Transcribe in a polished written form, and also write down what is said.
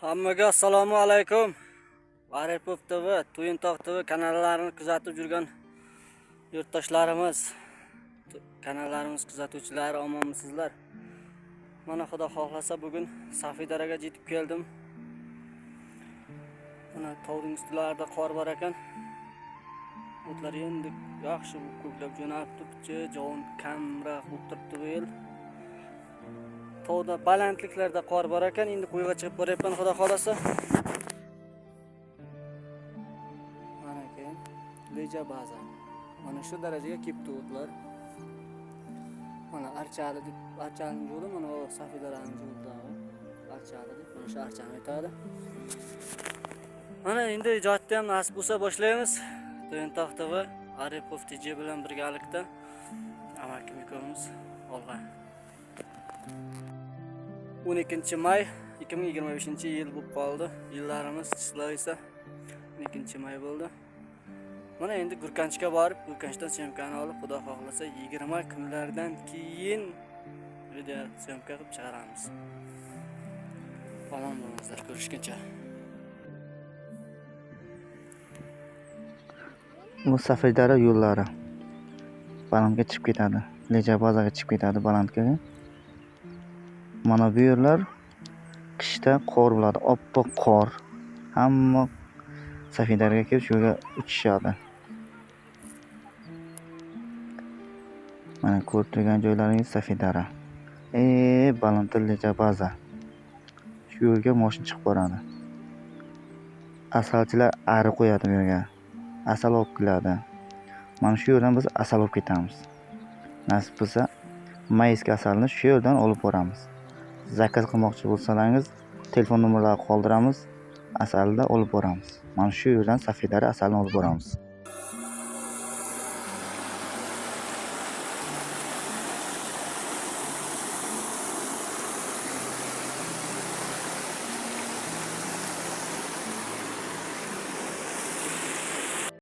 Hammaga assalomu alaykum. Aripov TV, To'yintoq TV kanallarini kuzatib yurgan yurtdoshlarimiz, kanallarimiz kuzatuvchilari omonmisizlar? Mana Xudo xohlasa bugun Safidaraga yetib keldim. Mana tog'ning ustilarida qor bor ekan. O'tlar endi yaxshi ko'klab jo'nabdi, jovun kamroq bo'lib turibdi bu yil. Tog'da balandliklarda qor bor ekan, endi qo'yga chiqib boryapman Xudo xohlasa. Mana keyin leja baza. Mana shu darajaga kelibdi o'tlar. Mana archali deb, archaning yo'li mana o Safidaraning yo'lidagi archali deb, mana shu archani aytadi. Mana endi ijodni ham nasib bo'lsa boshlaymiz. To'yintoq TV Aripov TJ bilan birgalikda amakim ikkovimiz olg'a. 12 may 2025-yil bo'lib qoldi. Yillarimiz chiqsa esa 12 may bo'ldi. Mana endi Gurkanchga borib, Gurkanchdan syomkani olib, Xudo xohlasa 20 kunlardan keyin video syomka qilib chiqaramiz. Omon bo'linglar, ko'rishguncha. Bu Safidara yo'llari balandga chiqib ketadi, leja bazaga chiqib ketadi balandga. Mana bu yo'llar qishda qor bo'ladi, oppoq qor. Hamma Safidaraga kelib shu yerga uchishadi. Mana ko'rib turgan joylaringiz Safidara. Baland leja baza. Shu yerga mashina chiqib boradi. Asalchilar ari qo'yadi bu yerga. Asal olib keladi. Mana shu yerdan biz asal olib ketamiz. Nasib bo'lsa, mayska asalni shu yerdan olib boramiz. Zakaz qilmoqchi bo'lsangiz, telefon nomerlarini qoldiramiz, asalni olib boramiz. Mana shu yerdan Safidara asalni olib boramiz.